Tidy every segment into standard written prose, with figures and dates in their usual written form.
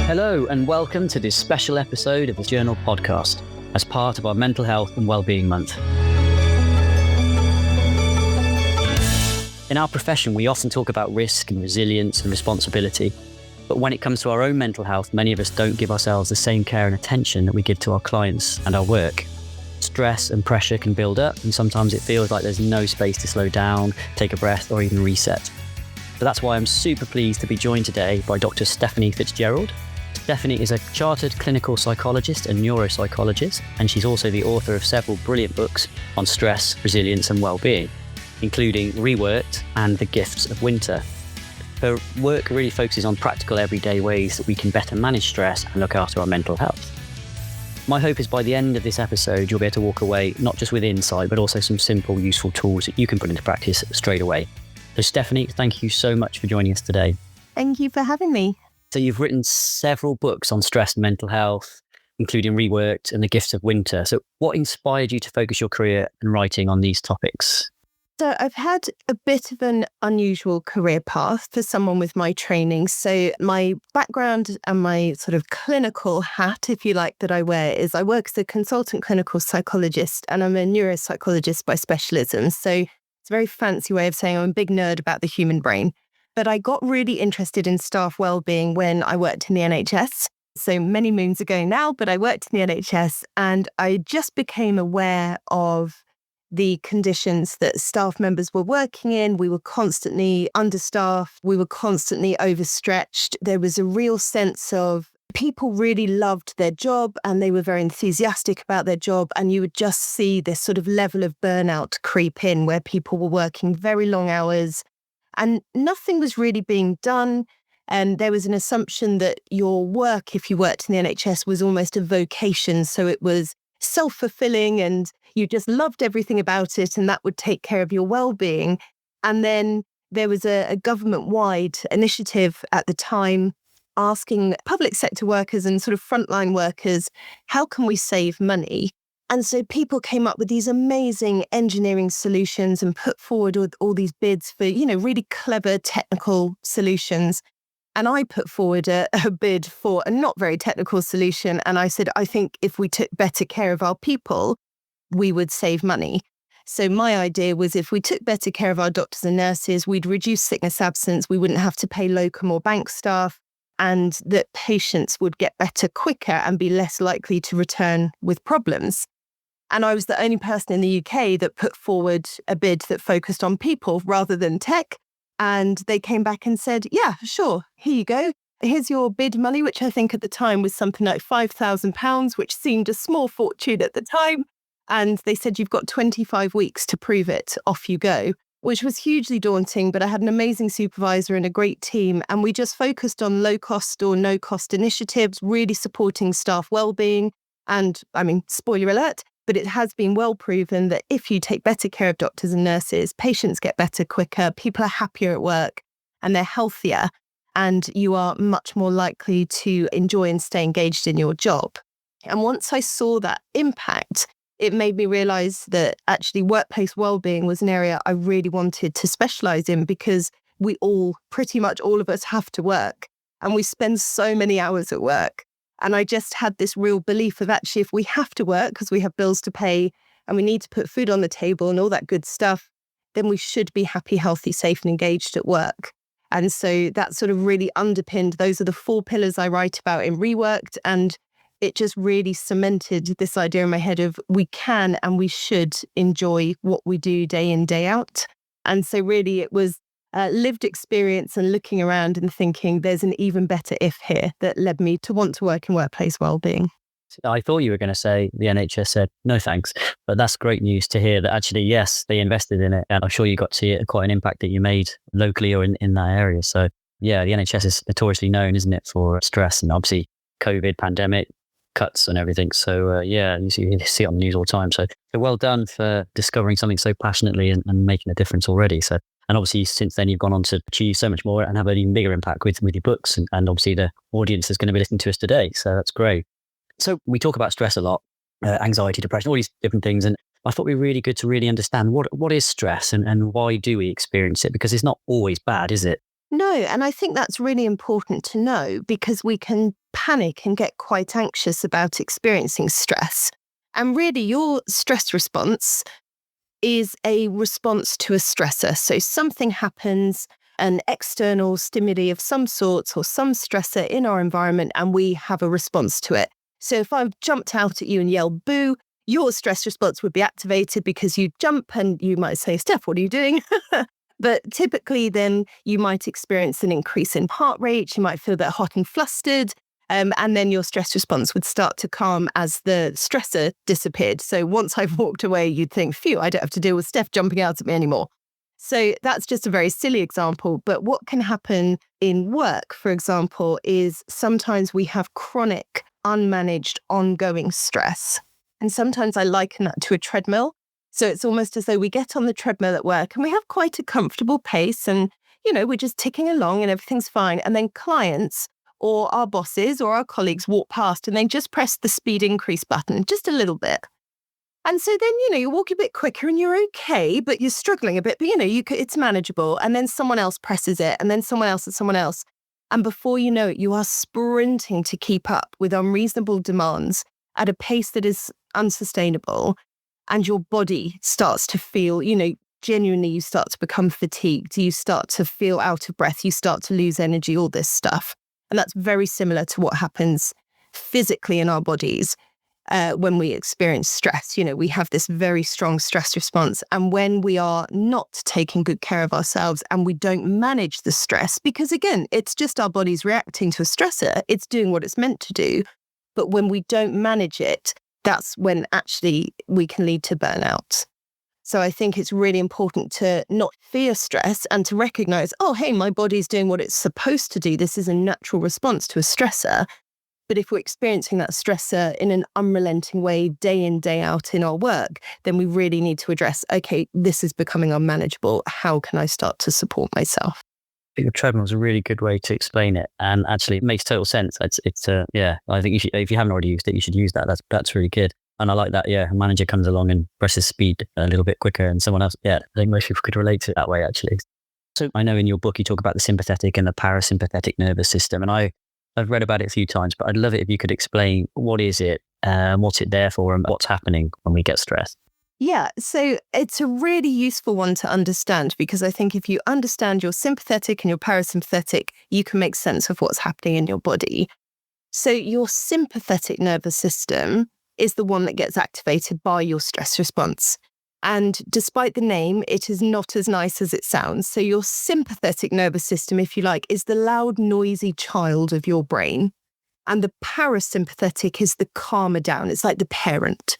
Hello and welcome to this special episode of the Journal podcast as part of our Mental Health and Wellbeing Month. In our profession, we often talk about risk and resilience and responsibility. But when it comes to our own mental health, many of us don't give ourselves the same care and attention that we give to our clients and our work. Stress and pressure can build up, and sometimes it feels like there's no space to slow down, take a breath, or even reset. But that's why I'm super pleased to be joined today by Dr Stephanie Fitzgerald. Stephanie is a Chartered Clinical Psychologist and Neuropsychologist, and she's also the author of several brilliant books on stress, resilience and well-being, including Reworked and The Gifts of Winter. Her work really focuses on practical everyday ways that we can better manage stress and look after our mental health. My hope is by the end of this episode, you'll be able to walk away not just with insight, but also some simple, useful tools that you can put into practice straight away. So Stephanie, thank you so much for joining us today. Thank you for having me. So you've written several books on stress and mental health, including Reworked and The Gifts of Winter. So what inspired you to focus your career in writing on these topics? So I've had a bit of an unusual career path for someone with my training. So my background and my sort of clinical hat, if you like, that I wear is I work as a consultant clinical psychologist and I'm a neuropsychologist by specialism. So it's a very fancy way of saying I'm a big nerd about the human brain. But I got really interested in staff wellbeing when I worked in the NHS. So many moons ago now, but I worked in the NHS and I just became aware of the conditions that staff members were working in. We were constantly understaffed. We were constantly overstretched. There was a real sense of people really loved their job and they were very enthusiastic about their job. And you would just see this sort of level of burnout creep in where people were working very long hours and nothing was really being done. And there was an assumption that your work, if you worked in the NHS, was almost a vocation. So it was self-fulfilling and you just loved everything about it and that would take care of your well-being. And then there was a government-wide initiative at the time asking public sector workers and sort of frontline workers, how can we save money? And so people came up with these amazing engineering solutions and put forward all these bids for, really clever technical solutions. And I put forward a bid for a not very technical solution. And I said, I think if we took better care of our people, we would save money. So my idea was if we took better care of our doctors and nurses, we'd reduce sickness absence, we wouldn't have to pay locum or bank staff, and that patients would get better quicker and be less likely to return with problems. And I was the only person in the UK that put forward a bid that focused on people rather than tech. And they came back and said, yeah, sure, here you go. Here's your bid money, which I think at the time was something like £5,000, which seemed a small fortune at the time. And they said, you've got 25 weeks to prove it. Off you go, which was hugely daunting. But I had an amazing supervisor and a great team. And we just focused on low cost or no cost initiatives, really supporting staff wellbeing. And spoiler alert, but it has been well proven that if you take better care of doctors and nurses, patients get better quicker, people are happier at work and they're healthier, and you are much more likely to enjoy and stay engaged in your job. And once I saw that impact, it made me realize that actually workplace wellbeing was an area I really wanted to specialize in because pretty much all of us have to work and we spend so many hours at work. And I just had this real belief of actually, if we have to work because we have bills to pay and we need to put food on the table and all that good stuff, then we should be happy, healthy, safe and engaged at work. And so that sort of really underpinned, those are the 4 pillars I write about in Reworked. And it just really cemented this idea in my head of we can and we should enjoy what we do day in, day out. And so really it was lived experience and looking around and thinking there's an even better if here that led me to want to work in workplace wellbeing. I thought you were going to say the NHS said no thanks, but that's great news to hear that actually, yes, they invested in it. And I'm sure you got to see quite an impact that you made locally or in that area. So yeah, the NHS is notoriously known, isn't it, for stress and obviously COVID, pandemic, cuts and everything. So you see it on the news all the time. So well done for discovering something so passionately and making a difference already. So, and obviously since then you've gone on to achieve so much more and have an even bigger impact with your books. And obviously the audience is going to be listening to us today. So that's great. So we talk about stress a lot, anxiety, depression, all these different things. And I thought it'd be really good to really understand what is stress and why do we experience it? Because it's not always bad, is it? No, and I think that's really important to know because we can panic and get quite anxious about experiencing stress. And really, your stress response is a response to a stressor. So something happens, an external stimuli of some sort or some stressor in our environment, and we have a response to it. So if I've jumped out at you and yelled boo, your stress response would be activated because you jump and you might say, Steph, what are you doing? But typically then you might experience an increase in heart rate. You might feel a bit hot and flustered. And then your stress response would start to calm as the stressor disappeared. So once I've walked away, you'd think, phew, I don't have to deal with Steph jumping out at me anymore. So that's just a very silly example. But what can happen in work, for example, is sometimes we have chronic, unmanaged, ongoing stress. And sometimes I liken that to a treadmill. So it's almost as though we get on the treadmill at work and we have quite a comfortable pace and, we're just ticking along and everything's fine. And then clients or our bosses or our colleagues walk past and they just press the speed increase button just a little bit. And so then, you walk a bit quicker and you're okay, but you're struggling a bit, but it's manageable. And then someone else presses it and then someone else and someone else. And before you know it, you are sprinting to keep up with unreasonable demands at a pace that is unsustainable. And your body starts to feel, genuinely you start to become fatigued. You start to feel out of breath. You start to lose energy, all this stuff. And that's very similar to what happens physically in our bodies when we experience stress. We have this very strong stress response. And when we are not taking good care of ourselves and we don't manage the stress, because again, it's just our body's reacting to a stressor, it's doing what it's meant to do. But when we don't manage it, that's when actually we can lead to burnout. So I think it's really important to not fear stress and to recognize, oh, hey, my body's doing what it's supposed to do. This is a natural response to a stressor. But if we're experiencing that stressor in an unrelenting way, day in, day out in our work, then we really need to address, okay, this is becoming unmanageable. How can I start to support myself? I think the treadmill is a really good way to explain it. And actually it makes total sense. I think if you haven't already used it, you should use that. That's really good. And I like that, a manager comes along and presses speed a little bit quicker and someone else, I think most people could relate to it that way, actually. So I know in your book, you talk about the sympathetic and the parasympathetic nervous system. And I've read about it a few times, but I'd love it if you could explain what is it, what's it there for and what's happening when we get stressed. Yeah, so it's a really useful one to understand because I think if you understand your sympathetic and your parasympathetic, you can make sense of what's happening in your body. So your sympathetic nervous system is the one that gets activated by your stress response. And despite the name, it is not as nice as it sounds. So your sympathetic nervous system, if you like, is the loud, noisy child of your brain. And the parasympathetic is the calmer down. It's like the parent.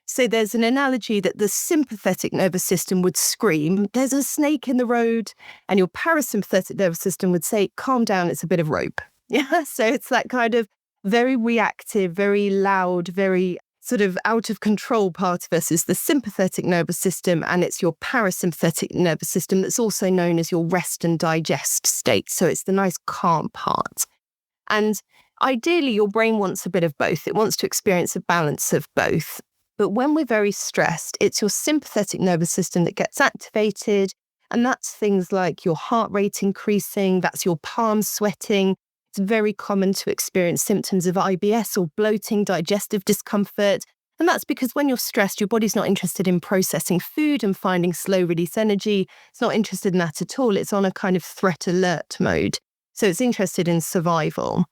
So there's an analogy that the sympathetic nervous system would scream, there's a snake in the road. And your parasympathetic nervous system would say, calm down, it's a bit of rope. Yeah. So it's that kind of very reactive, very loud, very sort of out of control part of us is the sympathetic nervous system, and it's your parasympathetic nervous system that's also known as your rest and digest state. So it's the nice calm part. And ideally, your brain wants a bit of both. It wants to experience a balance of both. But when we're very stressed, it's your sympathetic nervous system that gets activated. And that's things like your heart rate increasing, that's your palms sweating. It's very common to experience symptoms of IBS or bloating, digestive discomfort. And that's because when you're stressed, your body's not interested in processing food and finding slow release energy. It's not interested in that at all. It's on a kind of threat alert mode. So it's interested in survival.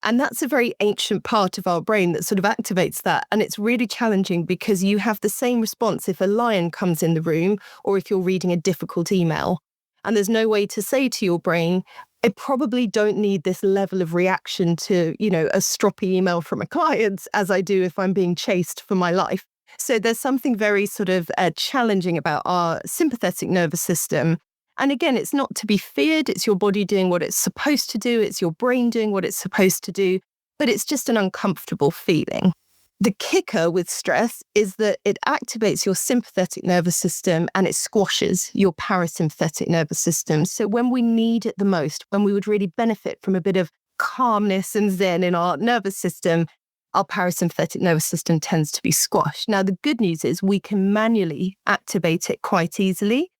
And that's a very ancient part of our brain that sort of activates that. And it's really challenging because you have the same response if a lion comes in the room or if you're reading a difficult email. And there's no way to say to your brain, I probably don't need this level of reaction to, a stroppy email from a client as I do if I'm being chased for my life. So there's something very sort of challenging about our sympathetic nervous system. And again, it's not to be feared. It's your body doing what it's supposed to do. It's your brain doing what it's supposed to do. But it's just an uncomfortable feeling. The kicker with stress is that it activates your sympathetic nervous system and it squashes your parasympathetic nervous system. So when we need it the most, when we would really benefit from a bit of calmness and zen in our nervous system, our parasympathetic nervous system tends to be squashed. Now, the good news is we can manually activate it quite easily.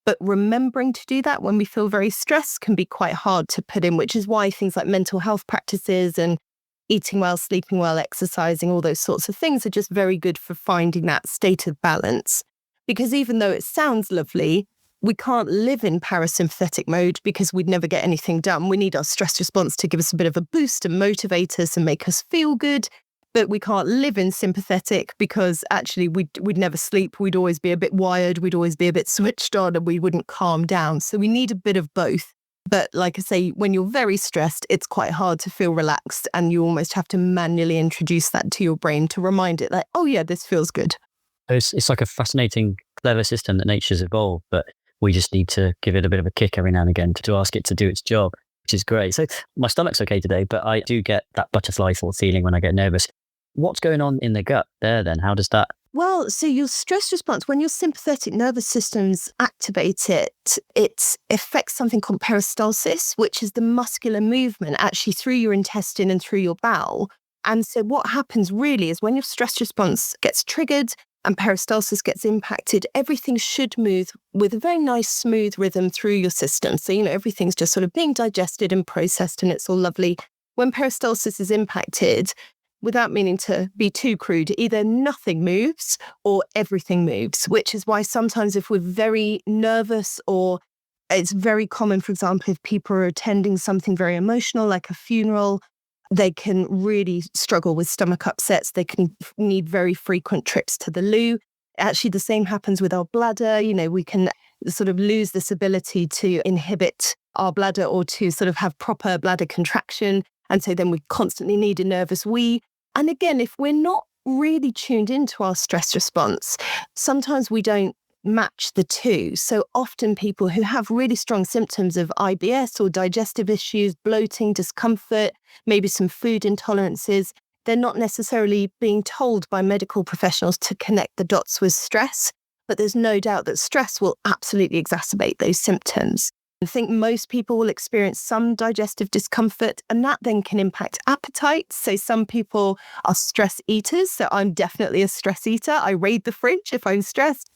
But remembering to do that when we feel very stressed can be quite hard to put in, which is why things like mental health practices and eating well, sleeping well, exercising, all those sorts of things are just very good for finding that state of balance. Because even though it sounds lovely, we can't live in parasympathetic mode because we'd never get anything done. We need our stress response to give us a bit of a boost and motivate us and make us feel good. But we can't live in sympathetic because actually we'd never sleep. We'd always be a bit wired. We'd always be a bit switched on and we wouldn't calm down. So we need a bit of both. But like I say, when you're very stressed, it's quite hard to feel relaxed and you almost have to manually introduce that to your brain to remind it like, oh yeah, this feels good. It's like a fascinating, clever system that nature's evolved, but we just need to give it a bit of a kick every now and again to ask it to do its job, which is great. So my stomach's okay today, but I do get that butterfly thought feeling when I get nervous. What's going on in the gut there then? How does that? Well, so your stress response, when your sympathetic nervous systems activate it affects something called peristalsis, which is the muscular movement actually through your intestine and through your bowel. And so what happens really is when your stress response gets triggered and peristalsis gets impacted, everything should move with a very nice, smooth rhythm through your system. So, everything's just sort of being digested and processed and it's all lovely. When peristalsis is impacted, without meaning to be too crude, either nothing moves or everything moves, which is why sometimes if we're very nervous or it's very common, for example, if people are attending something very emotional like a funeral, they can really struggle with stomach upsets. They can need very frequent trips to the loo. Actually, the same happens with our bladder. We can sort of lose this ability to inhibit our bladder or to sort of have proper bladder contraction. And so then we constantly need a nervous wee. And again, if we're not really tuned into our stress response, sometimes we don't match the two. So often people who have really strong symptoms of IBS or digestive issues, bloating, discomfort, maybe some food intolerances, they're not necessarily being told by medical professionals to connect the dots with stress. But there's no doubt that stress will absolutely exacerbate those symptoms. I think most people will experience some digestive discomfort and that then can impact appetite. So some people are stress eaters. So I'm definitely a stress eater. I raid the fridge if I'm stressed.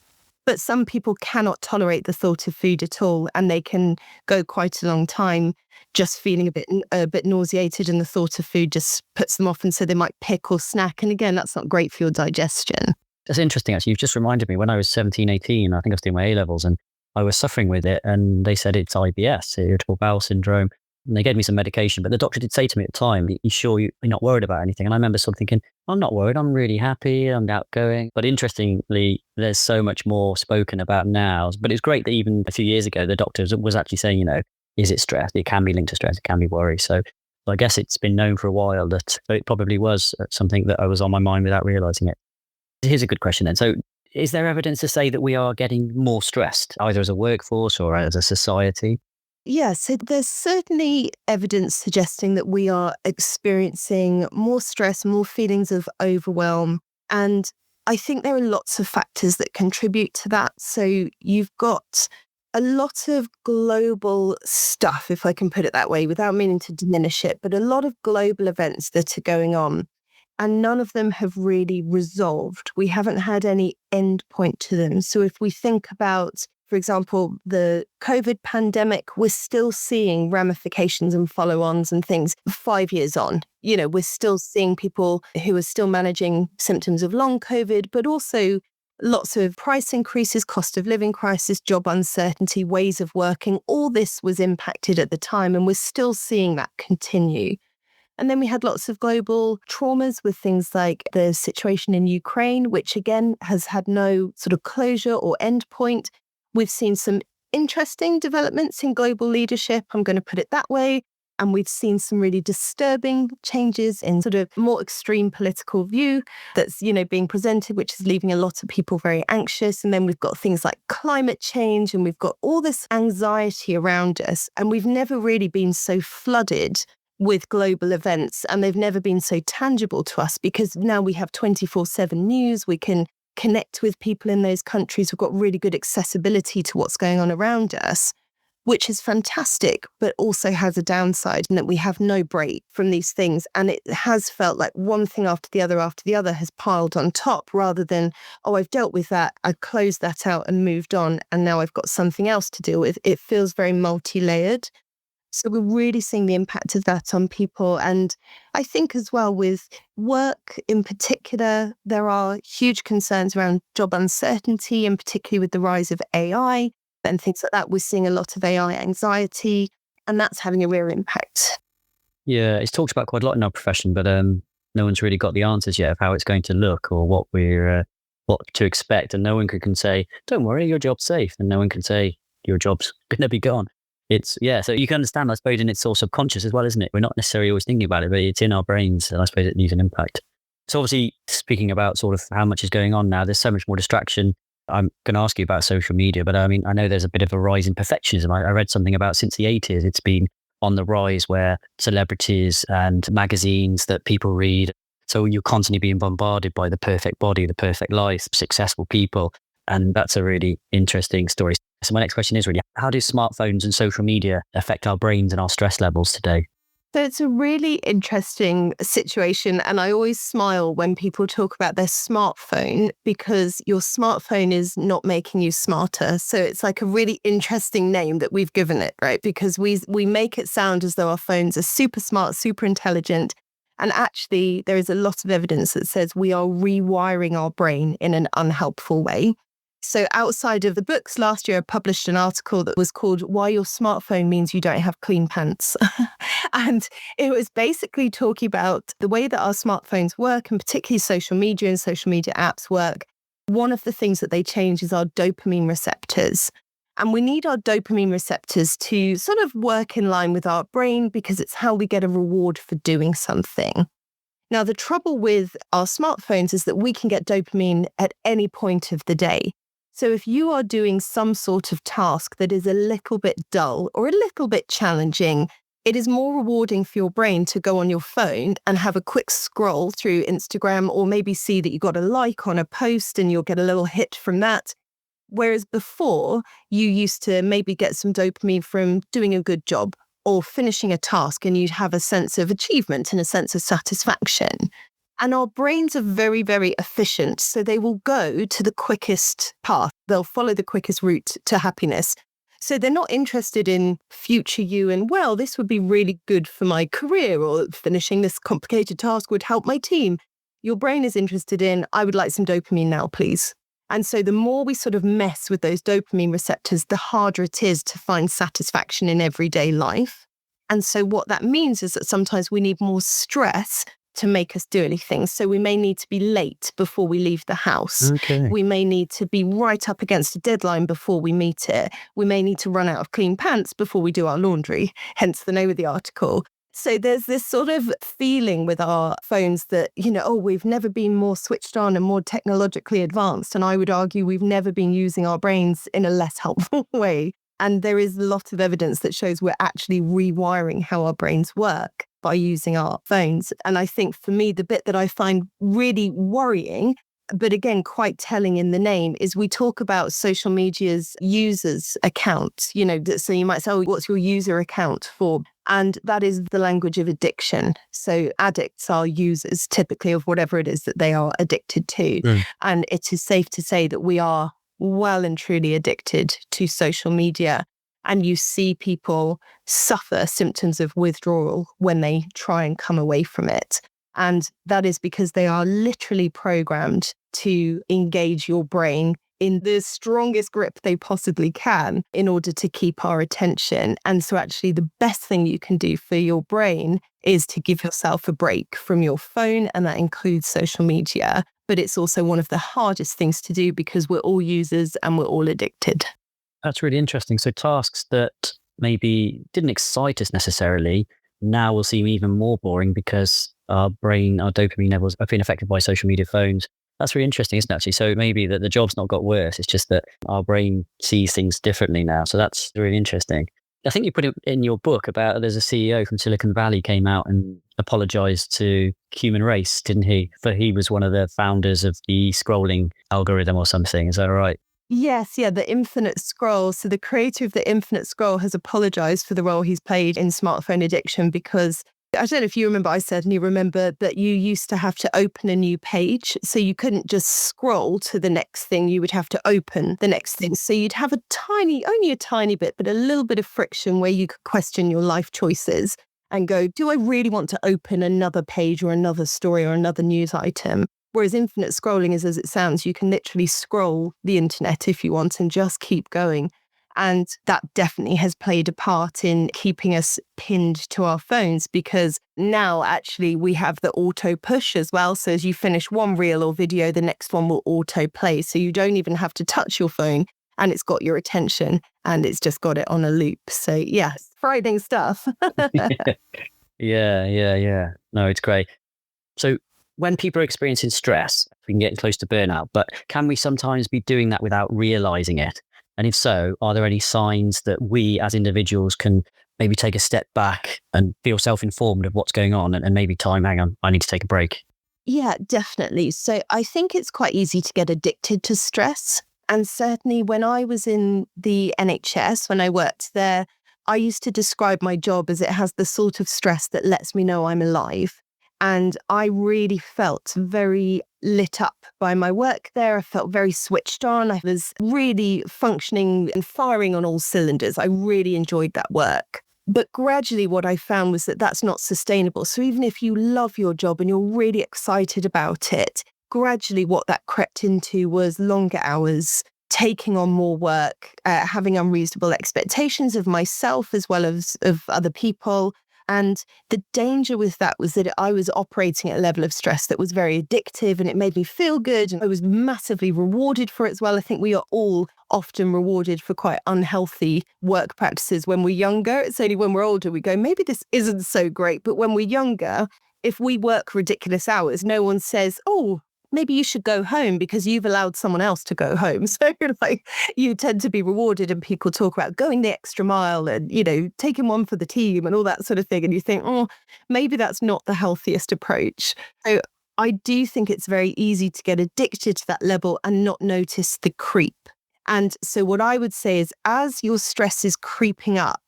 But some people cannot tolerate the thought of food at all and they can go quite a long time just feeling a bit nauseated and the thought of food just puts them off and so they might pick or snack. And again, that's not great for your digestion. That's interesting, actually. You've just reminded me when I was 17, 18, I think I was doing my A-levels and I was suffering with it and they said it's IBS, irritable bowel syndrome. And they gave me some medication, but the doctor did say to me at the time, you sure you're not worried about anything? And I remember sort of thinking, I'm not worried. I'm really happy. I'm outgoing. But interestingly, there's so much more spoken about now. But it's great that even a few years ago, the doctor was actually saying, is it stress? It can be linked to stress. It can be worry. So I guess it's been known for a while that it probably was something that I was on my mind without realizing it. Here's a good question then. So is there evidence to say that we are getting more stressed, either as a workforce or as a society? Yeah, so there's certainly evidence suggesting that we are experiencing more stress, more feelings of overwhelm. And I think there are lots of factors that contribute to that. So you've got a lot of global stuff, if I can put it that way, without meaning to diminish it, but a lot of global events that are going on. And none of them have really resolved. We haven't had any end point to them. So if we think about, for example, the COVID pandemic, we're still seeing ramifications and follow-ons and things 5 years on. We're still seeing people who are still managing symptoms of long COVID, but also lots of price increases, cost of living crisis, job uncertainty, ways of working. All this was impacted at the time, and we're still seeing that continue. And then we had lots of global traumas with things like the situation in Ukraine, which again has had no sort of closure or end point. We've seen some interesting developments in global leadership, I'm going to put it that way. And we've seen some really disturbing changes in sort of more extreme political view that's, being presented, which is leaving a lot of people very anxious. And then we've got things like climate change and we've got all this anxiety around us. And we've never really been so flooded with global events and they've never been so tangible to us because now we have 24/7 news. We can connect with people in those countries. We've got really good accessibility to what's going on around us. which is fantastic, but also has a downside in that we have no break from these things. And it has felt like one thing after the other has piled on top rather than, oh, I've dealt with that, I closed that out and moved on, and now I've got something else to deal with. It feels very multi-layered. So we're really seeing the impact of that on people. And I think as well with work in particular, there are huge concerns around job uncertainty, and particularly with the rise of AI and things like that. We're seeing a lot of AI anxiety, and that's having a real impact. Yeah, it's talked about quite a lot in our profession, but no one's really got the answers yet of how it's going to look or what to expect. And no one can say, don't worry, your job's safe. And no one can say, your job's going to be gone. So you can understand, I suppose, and it's all subconscious as well, isn't it? We're not necessarily always thinking about it, but it's in our brains, and I suppose it leaves an impact. So obviously, speaking about sort of how much is going on now, there's so much more distraction. I'm going to ask you about social media, but I mean, I know there's a bit of a rise in perfectionism. I read something about since the 80s, it's been on the rise where celebrities and magazines that people read. So you're constantly being bombarded by the perfect body, the perfect life, successful people. And that's a really interesting story. So my next question is really, how do smartphones and social media affect our brains and our stress levels today? So it's a really interesting situation. And I always smile when people talk about their smartphone, because your smartphone is not making you smarter. So it's like a really interesting name that we've given it, right? Because we make it sound as though our phones are super smart, super intelligent. And actually, there is a lot of evidence that says we are rewiring our brain in an unhelpful way. So outside of the books, last year I published an article that was called Why Your Smartphone Means You Don't Have Clean Pants. And it was basically talking about the way that our smartphones work, and particularly social media and social media apps work. One of the things that they change is our dopamine receptors. And we need our dopamine receptors to sort of work in line with our brain because it's how we get a reward for doing something. Now, the trouble with our smartphones is that we can get dopamine at any point of the day. So if you are doing some sort of task that is a little bit dull or a little bit challenging, it is more rewarding for your brain to go on your phone and have a quick scroll through Instagram, or maybe see that you got a like on a post and you'll get a little hit from that. Whereas before, you used to maybe get some dopamine from doing a good job or finishing a task, and you'd have a sense of achievement and a sense of satisfaction. And our brains are very, very efficient. So they will go to the quickest path. They'll follow the quickest route to happiness. So they're not interested in future you and, well, this would be really good for my career, or finishing this complicated task would help my team. Your brain is interested in, I would like some dopamine now, please. And so the more we sort of mess with those dopamine receptors, the harder it is to find satisfaction in everyday life. And so what that means is that sometimes we need more stress to make us do anything. So we may need to be late before we leave the house. Okay. We may need to be right up against a deadline before we meet it. We may need to run out of clean pants before we do our laundry, hence the name of the article. So there's this sort of feeling with our phones that, we've never been more switched on and more technologically advanced. And I would argue we've never been using our brains in a less helpful way. And there is a lot of evidence that shows we're actually rewiring how our brains work by using our phones. And I think for me, the bit that I find really worrying, but again, quite telling in the name, is we talk about social media's users account. So you might say, what's your user account for? And that is the language of addiction. So addicts are users typically of whatever it is that they are addicted to. And it is safe to say that we are well and truly addicted to social media. And you see people suffer symptoms of withdrawal when they try and come away from it. And that is because they are literally programmed to engage your brain in the strongest grip they possibly can in order to keep our attention. And so actually the best thing you can do for your brain is to give yourself a break from your phone, and that includes social media. But it's also one of the hardest things to do because we're all users and we're all addicted. That's really interesting. So tasks that maybe didn't excite us necessarily now will seem even more boring because our dopamine levels have been affected by social media phones. That's really interesting, isn't it, actually? So maybe that the job's not got worse. It's just that our brain sees things differently now. So that's really interesting. I think you put it in your book about there's a CEO from Silicon Valley came out and apologized to human race, didn't he? For he was one of the founders of the scrolling algorithm or something. Is that right? Yes, yeah, the infinite scroll. So the creator of the infinite scroll has apologized for the role he's played in smartphone addiction because I don't know if you remember, I certainly remember that you used to have to open a new page. So you couldn't just scroll to the next thing. You would have to open the next thing. So you'd have only a tiny bit, but a little bit of friction where you could question your life choices and go, do I really want to open another page or another story or another news item? Whereas infinite scrolling is as it sounds, you can literally scroll the internet if you want and just keep going. And that definitely has played a part in keeping us pinned to our phones because now actually we have the auto push as well. So as you finish one reel or video, the next one will auto play. So you don't even have to touch your phone and it's got your attention and it's just got it on a loop. So yes, frightening stuff. Yeah. No, it's great. So when people are experiencing stress, we can get close to burnout, but can we sometimes be doing that without realizing it? And if so, are there any signs that we as individuals can maybe take a step back and feel self-informed of what's going on and maybe hang on, I need to take a break? Yeah, definitely. So I think it's quite easy to get addicted to stress. And certainly when I was in the NHS, when I worked there, I used to describe my job as it has the sort of stress that lets me know I'm alive. And I really felt very lit up by my work there. I felt very switched on. I was really functioning and firing on all cylinders. I really enjoyed that work. But gradually what I found was that that's not sustainable. So even if you love your job and you're really excited about it, gradually what that crept into was longer hours, taking on more work, having unreasonable expectations of myself as well as of other people. And the danger with that was that I was operating at a level of stress that was very addictive and it made me feel good. And I was massively rewarded for it as well. I think we are all often rewarded for quite unhealthy work practices when we're younger. It's only when we're older we go, maybe this isn't so great. But when we're younger, if we work ridiculous hours, no one says, oh, maybe you should go home because you've allowed someone else to go home. So like you tend to be rewarded and people talk about going the extra mile and, taking one for the team and all that sort of thing. And you think, oh, maybe that's not the healthiest approach. So I do think it's very easy to get addicted to that level and not notice the creep. And so what I would say is as your stress is creeping up,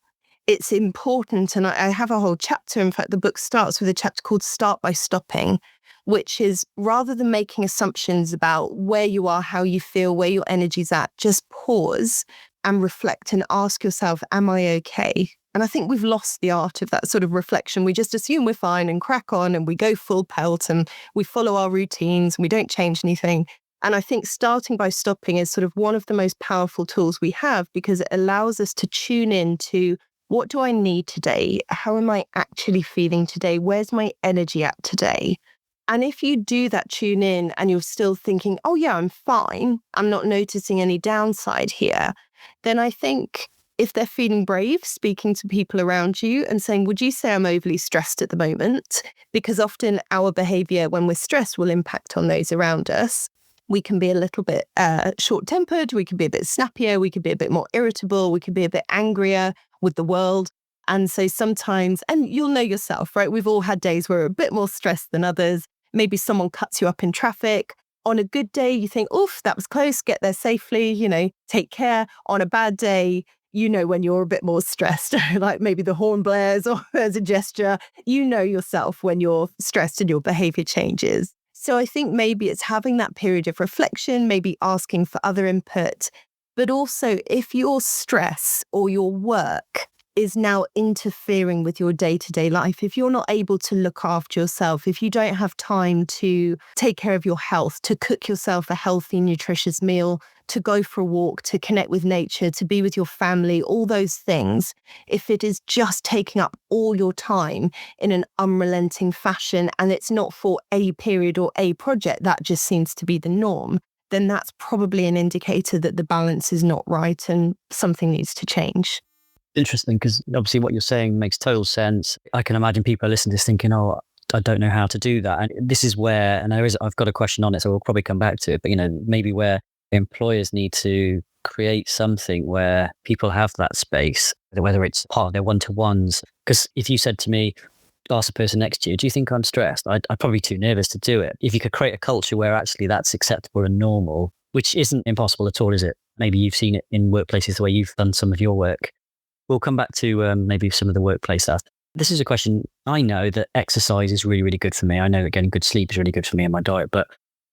it's important. And I have a whole chapter. In fact, the book starts with a chapter called Start by Stopping, which is rather than making assumptions about where you are, how you feel, where your energy's at, just pause and reflect and ask yourself, am I okay? And I think we've lost the art of that sort of reflection. We just assume we're fine and crack on and we go full pelt and we follow our routines and we don't change anything. And I think starting by stopping is sort of one of the most powerful tools we have because it allows us to tune in to what do I need today? How am I actually feeling today? Where's my energy at today? And if you do that tune in and you're still thinking, oh yeah, I'm fine, I'm not noticing any downside here, then I think if they're feeling brave, speaking to people around you and saying, would you say I'm overly stressed at the moment? Because often our behavior when we're stressed will impact on those around us. We can be a little bit short-tempered, we can be a bit snappier, we can be a bit more irritable, we can be a bit angrier with the world. And so sometimes, and you'll know yourself, right? We've all had days where we're a bit more stressed than others. Maybe someone cuts you up in traffic. On a good day, you think, oof, that was close, get there safely, take care. On a bad day, when you're a bit more stressed, like maybe the horn blares or there's a gesture, yourself when you're stressed and your behavior changes. So I think maybe it's having that period of reflection, maybe asking for other input, but also if your stress or your work is now interfering with your day-to-day life, if you're not able to look after yourself, if you don't have time to take care of your health, to cook yourself a healthy, nutritious meal, to go for a walk, to connect with nature, to be with your family, all those things, if it is just taking up all your time in an unrelenting fashion and it's not for a period or a project, that just seems to be the norm, then that's probably an indicator that the balance is not right and something needs to change. Interesting, because obviously what you're saying makes total sense. I can imagine people listening to this thinking, oh, I don't know how to do that. And this is where, and I've got a question on it, so we'll probably come back to it, but maybe where employers need to create something where people have that space, whether it's part of their one-to-ones. Because if you said to me, ask the person next to you, do you think I'm stressed? I'd probably be too nervous to do it. If you could create a culture where actually that's acceptable and normal, which isn't impossible at all, is it? maybe you've seen it in workplaces where you've done some of your work. We'll come back to maybe some of the workplace stuff. This is a question. I know that exercise is really, really good for me. I know that getting good sleep is really good for me in my diet, but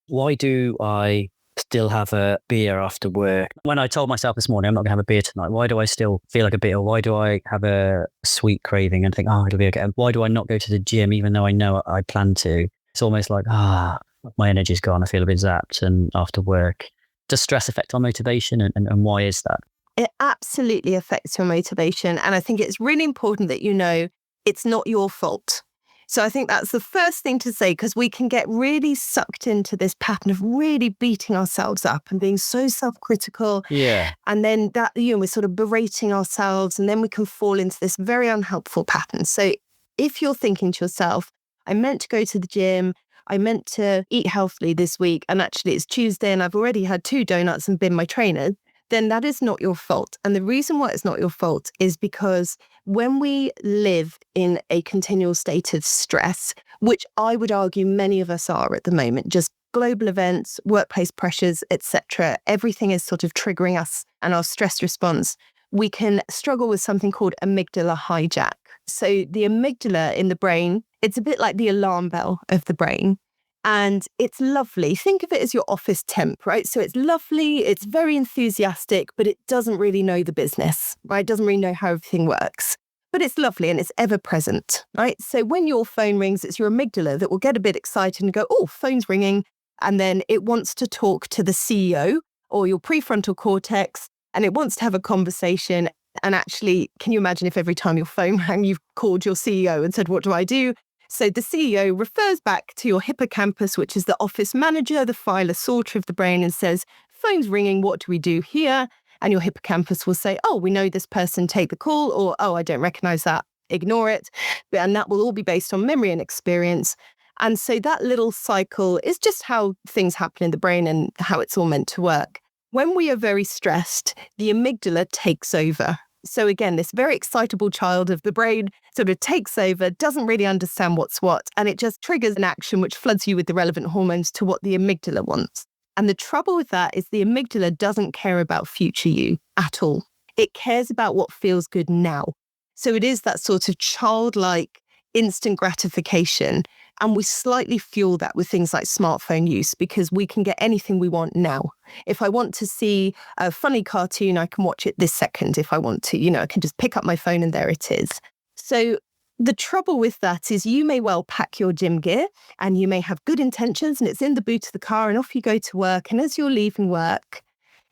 why do I still have a beer after work? When I told myself this morning, I'm not going to have a beer tonight, why do I still feel like a beer? Why do I have a sweet craving and think, oh, it'll be okay? Why do I not go to the gym even though I know I plan to? It's almost like, my energy's gone. I feel a bit zapped and after work. Does stress affect our motivation and why is that? It absolutely affects your motivation. And I think it's really important that you know it's not your fault. So I think that's the first thing to say, because we can get really sucked into this pattern of really beating ourselves up and being so self-critical. Yeah. And then that, we're sort of berating ourselves, and then we can fall into this very unhelpful pattern. So if you're thinking to yourself, I meant to go to the gym, I meant to eat healthily this week, and actually it's Tuesday and I've already had 2 donuts and been my trainer, then that is not your fault. And the reason why it's not your fault is because when we live in a continual state of stress, which I would argue many of us are at the moment, just global events, workplace pressures, etc., everything is sort of triggering us and our stress response, we can struggle with something called amygdala hijack. So the amygdala in the brain, it's a bit like the alarm bell of the brain. And it's lovely. Think of it as your office temp, right? So it's lovely, it's very enthusiastic, but it doesn't really know the business, right? It doesn't really know how everything works. But it's lovely and it's ever present, right? So when your phone rings, it's your amygdala that will get a bit excited and go, oh, phone's ringing. And then it wants to talk to the CEO or your prefrontal cortex, and it wants to have a conversation. And actually, can you imagine if every time your phone rang, you've called your CEO and said, what do I do? So the CEO refers back to your hippocampus, which is the office manager, the filer sorter of the brain, and says, phone's ringing, what do we do here? And your hippocampus will say, oh, we know this person, take the call, or, oh, I don't recognize that, ignore it. And that will all be based on memory and experience. And so that little cycle is just how things happen in the brain and how it's all meant to work. When we are very stressed, the amygdala takes over. So again, this very excitable child of the brain sort of takes over, doesn't really understand what's what, and it just triggers an action which floods you with the relevant hormones to what the amygdala wants. And the trouble with that is the amygdala doesn't care about future you at all. It cares about what feels good now. So it is that sort of childlike instant gratification. And we slightly fuel that with things like smartphone use, because we can get anything we want now. If I want to see a funny cartoon, I can watch it this second if I want to. I can just pick up my phone and there it is. So the trouble with that is you may well pack your gym gear and you may have good intentions and it's in the boot of the car and off you go to work. And as you're leaving work,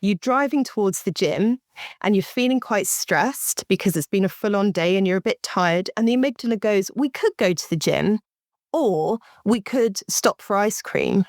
you're driving towards the gym and you're feeling quite stressed because it's been a full-on day and you're a bit tired. And the amygdala goes, we could go to the gym, or we could stop for ice cream.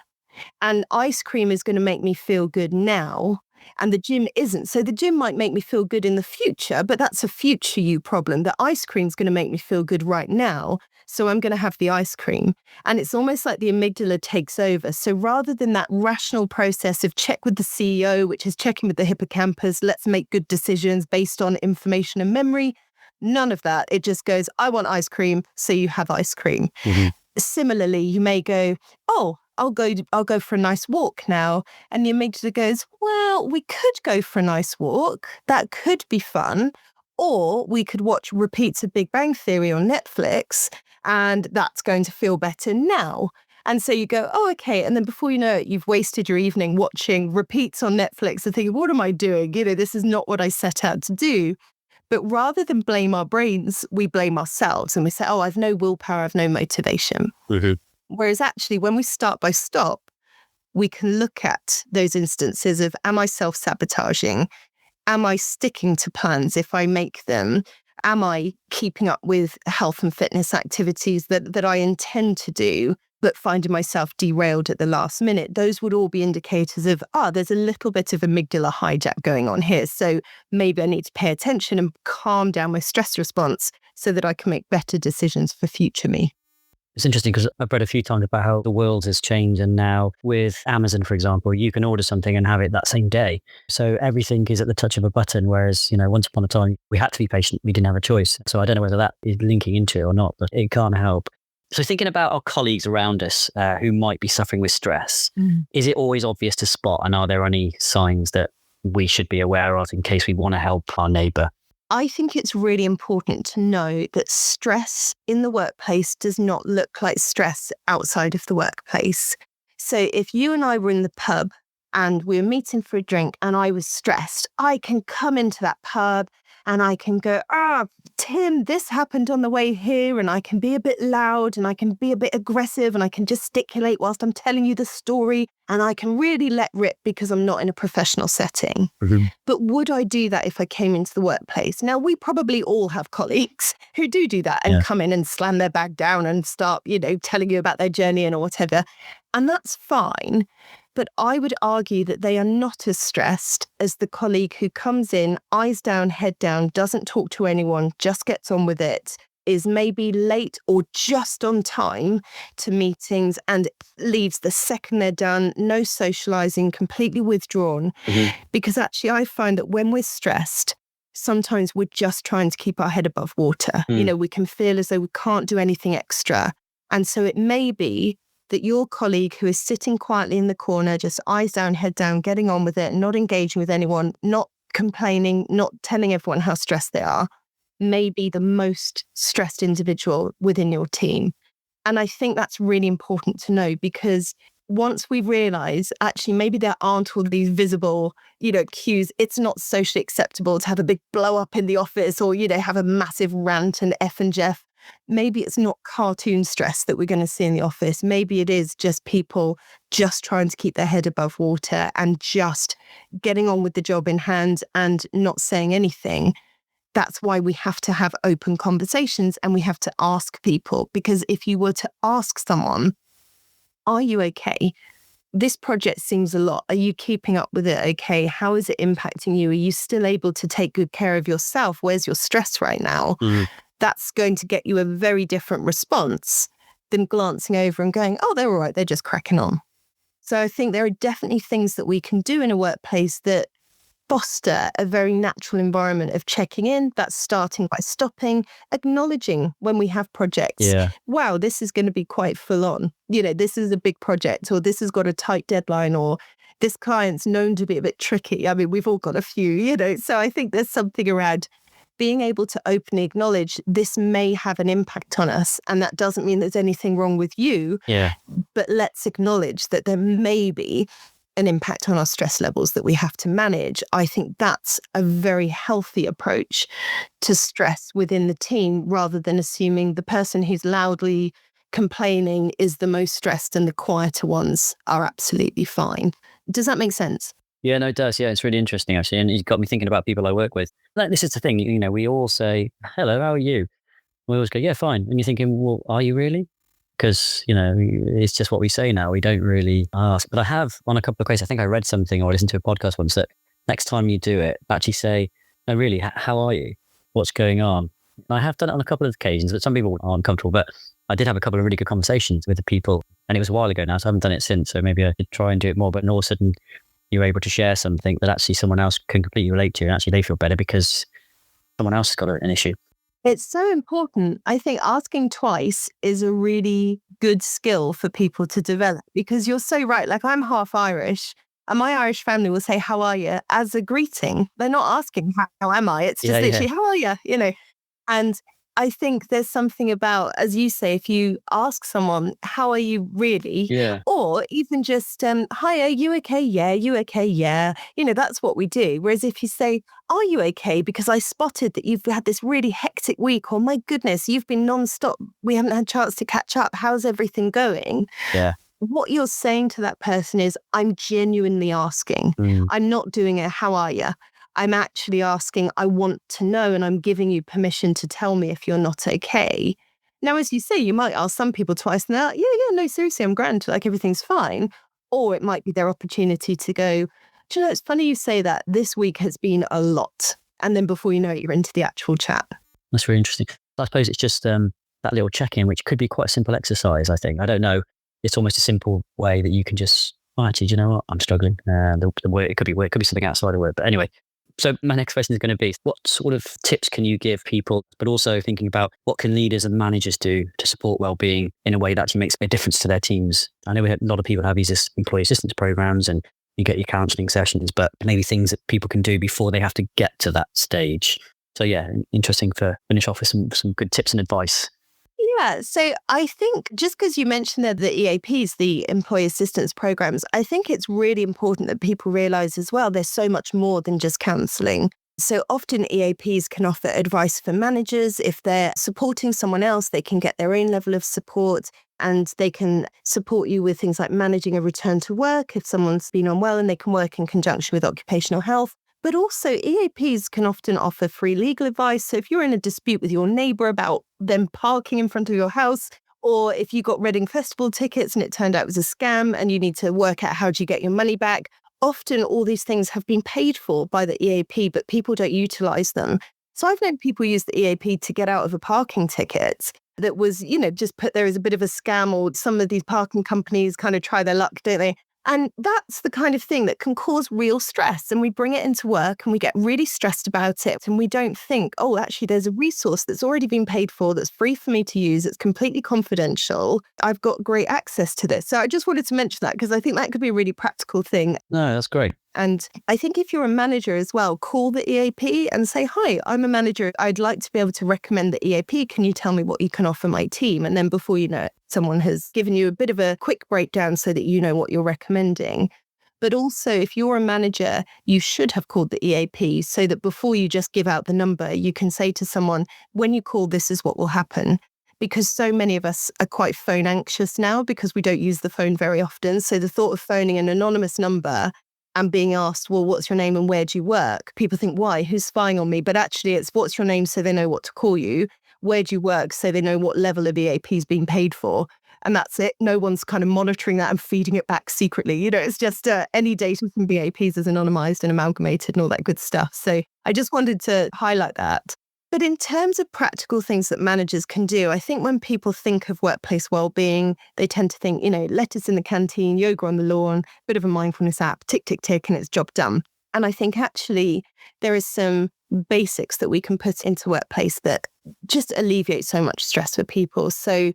And ice cream is going to make me feel good now, and the gym isn't. So the gym might make me feel good in the future, but that's a future you problem. The ice cream is going to make me feel good right now, so I'm going to have the ice cream. And it's almost like the amygdala takes over. So rather than that rational process of check with the CEO, which is checking with the hippocampus, let's make good decisions based on information and memory, none of that. It just goes, I want ice cream, so you have ice cream. Mm-hmm. Similarly, you may go, oh, I'll go for a nice walk now. And the amygdala goes, well, we could go for a nice walk. That could be fun. Or we could watch repeats of Big Bang Theory on Netflix, and that's going to feel better now. And so you go, oh, okay. And then before you know it, you've wasted your evening watching repeats on Netflix and thinking, what am I doing? This is not what I set out to do. But rather than blame our brains, we blame ourselves and we say, oh, I've no willpower, I've no motivation. Mm-hmm. Whereas actually, when we start by stop, we can look at those instances of, am I self-sabotaging? Am I sticking to plans if I make them? Am I keeping up with health and fitness activities that I intend to do, but finding myself derailed at the last minute? Those would all be indicators of, there's a little bit of amygdala hijack going on here. So maybe I need to pay attention and calm down my stress response so that I can make better decisions for future me. It's interesting because I've read a few times about how the world has changed, and now with Amazon, for example, you can order something and have it that same day. So everything is at the touch of a button, whereas, once upon a time, we had to be patient. We didn't have a choice. So I don't know whether that is linking into it or not, but it can't help. So thinking about our colleagues around us who might be suffering with stress, is it always obvious to spot? And are there any signs that we should be aware of in case we want to help our neighbour? I think it's really important to know that stress in the workplace does not look like stress outside of the workplace. So if you and I were in the pub and we were meeting for a drink and I was stressed, I can come into that pub and I can go, Tim, this happened on the way here, and I can be a bit loud and I can be a bit aggressive and I can gesticulate whilst I'm telling you the story, and I can really let rip because I'm not in a professional setting. Mm-hmm. But would I do that if I came into the workplace? Now, we probably all have colleagues who do that and come in and slam their bag down and start, telling you about their journey and or whatever. And that's fine. But I would argue that they are not as stressed as the colleague who comes in, eyes down, head down, doesn't talk to anyone, just gets on with it, is maybe late or just on time to meetings and leaves the second they're done, no socializing, completely withdrawn. Mm-hmm. Because actually I find that when we're stressed, sometimes we're just trying to keep our head above water. We can feel as though we can't do anything extra. And so it may be that your colleague who is sitting quietly in the corner, just eyes down, head down, getting on with it, not engaging with anyone, not complaining, not telling everyone how stressed they are, may be the most stressed individual within your team. And I think that's really important to know, because once we realize actually maybe there aren't all these visible, cues, it's not socially acceptable to have a big blow up in the office or, have a massive rant and F and Jeff. Maybe it's not cartoon stress that we're going to see in the office. Maybe it is just people just trying to keep their head above water and just getting on with the job in hand and not saying anything. That's why we have to have open conversations and we have to ask people, because if you were to ask someone, are you okay? This project seems a lot. Are you keeping up with it okay? How is it impacting you? Are you still able to take good care of yourself? Where's your stress right now? That's going to get you a very different response than glancing over and going, oh, they're all right, they're just cracking on. So I think there are definitely things that we can do in a workplace that foster a very natural environment of checking in. That's starting by stopping, acknowledging when we have projects. Yeah. Wow, this is going to be quite full on. This is a big project, or this has got a tight deadline, or this client's known to be a bit tricky. I mean, we've all got a few, So I think there's something around being able to openly acknowledge this may have an impact on us. And that doesn't mean there's anything wrong with you. Yeah. But let's acknowledge that there may be an impact on our stress levels that we have to manage. I think that's a very healthy approach to stress within the team, rather than assuming the person who's loudly complaining is the most stressed and the quieter ones are absolutely fine. Does that make sense? Yeah, no, it does. Yeah, it's really interesting, actually. And it's got me thinking about people I work with. Like, this is the thing, we all say, hello, how are you? We always go, yeah, fine. And you're thinking, well, are you really? Because, it's just what we say now. We don't really ask. But I have, on a couple of occasions, I think I read something or I listened to a podcast once, that next time you do it, actually say, no, really, how are you? What's going on? And I have done it on a couple of occasions, but some people aren't comfortable. But I did have a couple of really good conversations with the people. And it was a while ago now, so I haven't done it since. So maybe I could try and do it more. But all of a sudden, you're able to share something that actually someone else can completely relate to, and actually they feel better because someone else has got an issue. It's so important. I think asking twice is a really good skill for people to develop, because you're so right. Like, I'm half Irish, and my Irish family will say, how are you? As a greeting. They're not asking, how am I? It's just literally, how are you? And I think there's something about, as you say, if you ask someone, how are you really? Yeah. Or even just, hi, are you okay? Yeah, you okay? Yeah. That's what we do. Whereas if you say, are you okay? Because I spotted that you've had this really hectic week, or my goodness, you've been nonstop. We haven't had a chance to catch up. How's everything going? Yeah. What you're saying to that person is, I'm genuinely asking. I'm not doing a, how are you? I'm actually asking, I want to know, and I'm giving you permission to tell me if you're not okay. Now, as you say, you might ask some people twice and they're like, yeah, no, seriously, I'm grand, like everything's fine. Or it might be their opportunity to go, do you know, it's funny you say that. This week has been a lot. And then before you know it, you're into the actual chat. That's really interesting. I suppose it's just that little check-in, which could be quite a simple exercise, I think. I don't know. It's almost a simple way that you can just, actually, do you know what? I'm struggling. The work, it could be work, it could be something outside of work. But anyway, so my next question is going to be, what sort of tips can you give people, but also thinking about what can leaders and managers do to support well-being in a way that actually makes a difference to their teams? I know a lot of people have these employee assistance programs and, you get your counselling sessions, but maybe things that people can do before they have to get to that stage. So yeah, interesting to finish off with some good tips and advice. Yeah, so I think just because you mentioned there the EAPs, the employee assistance programs, I think it's really important that people realise as well there's so much more than just counselling. So often EAPs can offer advice for managers. If they're supporting someone else, they can get their own level of support, and they can support you with things like managing a return to work if someone's been unwell, and they can work in conjunction with occupational health. But also EAPs can often offer free legal advice. So if you're in a dispute with your neighbour about them parking in front of your house, or if you got Reading Festival tickets and it turned out it was a scam and you need to work out how do you get your money back, often all these things have been paid for by the EAP, but people don't utilise them. So I've known people use the EAP to get out of a parking ticket that was, just put there as a bit of a scam, or some of these parking companies kind of try their luck, don't they? And that's the kind of thing that can cause real stress. And we bring it into work and we get really stressed about it. And we don't think, oh, actually, there's a resource that's already been paid for, that's free for me to use, it's completely confidential. I've got great access to this. So I just wanted to mention that because I think that could be a really practical thing. No, that's great. And I think if you're a manager as well, call the EAP and say, hi, I'm a manager. I'd like to be able to recommend the EAP. Can you tell me what you can offer my team? And then before you know it, someone has given you a bit of a quick breakdown so that you know what you're recommending. But also, if you're a manager, you should have called the EAP so that before you just give out the number, you can say to someone, when you call, this is what will happen. Because so many of us are quite phone anxious now because we don't use the phone very often. So the thought of phoning an anonymous number and being asked, well, what's your name and where do you work? People think, why? Who's spying on me? But actually, it's what's your name so they know what to call you. Where do you work so they know what level of EAP is being paid for? And that's it. No one's kind of monitoring that and feeding it back secretly. It's just any data from EAPs is anonymized and amalgamated and all that good stuff. So I just wanted to highlight that. But in terms of practical things that managers can do, I think when people think of workplace well-being, they tend to think, lettuce in the canteen, yoga on the lawn, bit of a mindfulness app, tick, tick, tick, and it's job done. And I think actually there is some basics that we can put into workplace that just alleviate so much stress for people. So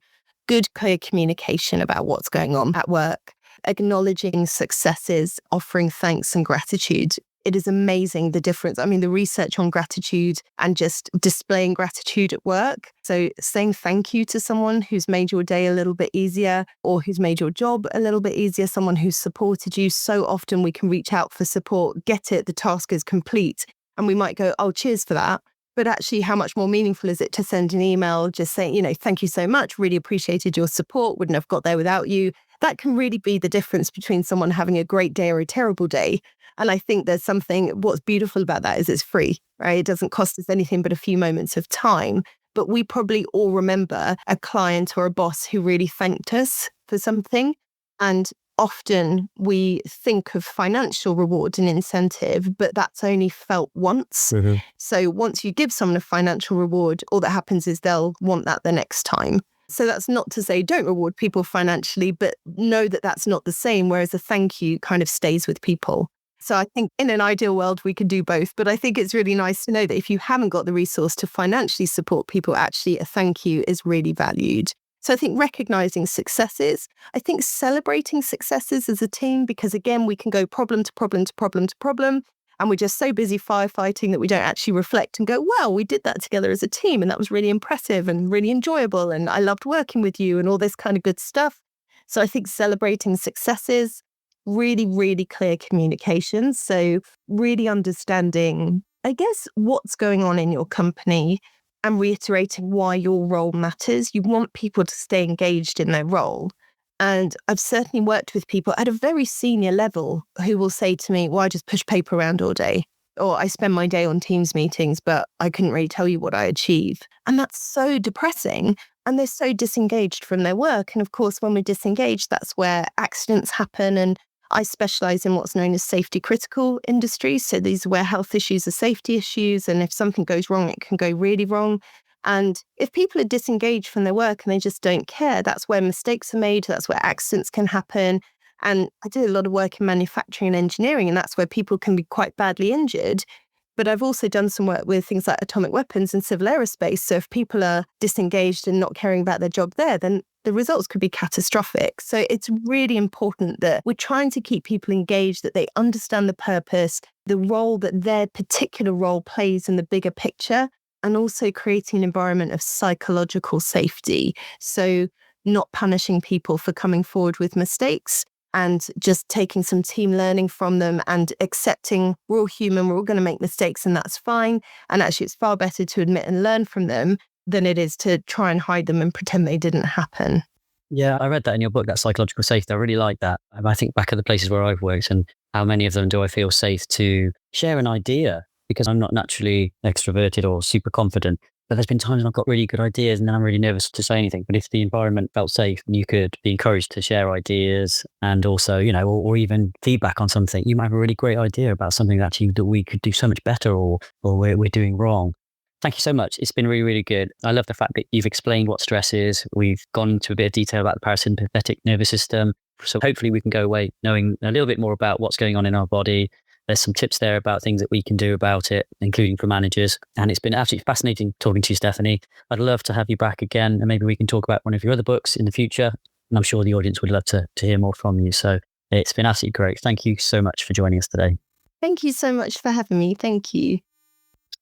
good, clear communication about what's going on at work, acknowledging successes, offering thanks and gratitude. It is amazing the difference. I mean, the research on gratitude and just displaying gratitude at work. So saying thank you to someone who's made your day a little bit easier or who's made your job a little bit easier, someone who's supported you. So often we can reach out for support, get it, the task is complete. And we might go, oh, cheers for that. But actually, how much more meaningful is it to send an email just saying, thank you so much, really appreciated your support, wouldn't have got there without you. That can really be the difference between someone having a great day or a terrible day. And I think there's what's beautiful about that is it's free, right? It doesn't cost us anything but a few moments of time. But we probably all remember a client or a boss who really thanked us for something. And often we think of financial reward and incentive, but that's only felt once. Mm-hmm. So once you give someone a financial reward, all that happens is they'll want that the next time. So that's not to say don't reward people financially, but know that that's not the same, whereas a thank you kind of stays with people. So I think in an ideal world, we could do both. But I think it's really nice to know that if you haven't got the resource to financially support people, actually a thank you is really valued. So I think recognizing successes, I think celebrating successes as a team, because again, we can go problem to problem to problem to problem. And we're just so busy firefighting that we don't actually reflect and go, well, we did that together as a team. And that was really impressive and really enjoyable. And I loved working with you and all this kind of good stuff. So I think celebrating successes, really, really clear communication. So really understanding, I guess, what's going on in your company and reiterating why your role matters. You want people to stay engaged in their role. And I've certainly worked with people at a very senior level who will say to me, well, I just push paper around all day. Or I spend my day on Teams meetings, but I couldn't really tell you what I achieve. And that's so depressing. And they're so disengaged from their work. And of course, when we're disengaged, that's where accidents happen. And I specialize in what's known as safety critical industries. So these are where health issues are safety issues. And if something goes wrong, it can go really wrong. And if people are disengaged from their work and they just don't care, that's where mistakes are made. That's where accidents can happen. And I did a lot of work in manufacturing and engineering, and that's where people can be quite badly injured. But I've also done some work with things like atomic weapons and civil aerospace. So if people are disengaged and not caring about their job there, then the results could be catastrophic. So it's really important that we're trying to keep people engaged, that they understand the purpose, the role that their particular role plays in the bigger picture, and also creating an environment of psychological safety. So not punishing people for coming forward with mistakes and just taking some team learning from them and accepting we're all human, we're all going to make mistakes and that's fine. And actually it's far better to admit and learn from them than it is to try and hide them and pretend they didn't happen. Yeah, I read that in your book, that psychological safety. I really like that. I think back at the places where I've worked and how many of them do I feel safe to share an idea, because I'm not naturally extroverted or super confident. But there's been times when I've got really good ideas and then I'm really nervous to say anything. But if the environment felt safe and you could be encouraged to share ideas and also, or even feedback on something, you might have a really great idea about something that we could do so much better or we're doing wrong. Thank you so much. It's been really, really good. I love the fact that you've explained what stress is. We've gone into a bit of detail about the parasympathetic nervous system. So hopefully we can go away knowing a little bit more about what's going on in our body. There's some tips there about things that we can do about it, including for managers. And it's been absolutely fascinating talking to you, Stephanie. I'd love to have you back again, and maybe we can talk about one of your other books in the future. And I'm sure the audience would love to hear more from you. So it's been absolutely great. Thank you so much for joining us today. Thank you so much for having me. Thank you.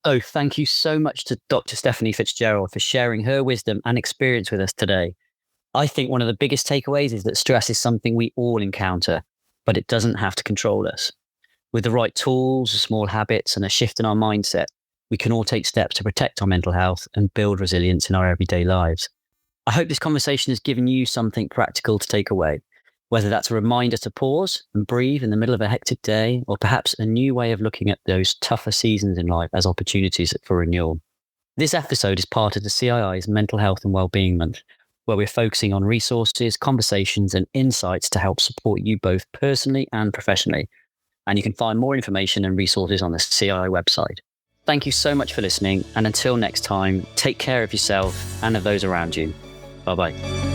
Oh, thank you so much to Dr. Stephanie Fitzgerald for sharing her wisdom and experience with us today. I think one of the biggest takeaways is that stress is something we all encounter, but it doesn't have to control us. With the right tools, small habits, and a shift in our mindset, we can all take steps to protect our mental health and build resilience in our everyday lives. I hope this conversation has given you something practical to take away, whether that's a reminder to pause and breathe in the middle of a hectic day, or perhaps a new way of looking at those tougher seasons in life as opportunities for renewal. This episode is part of the CII's Mental Health and Wellbeing Month, where we're focusing on resources, conversations, and insights to help support you both personally and professionally. And you can find more information and resources on the CII website. Thank you so much for listening. And until next time, take care of yourself and of those around you. Bye-bye.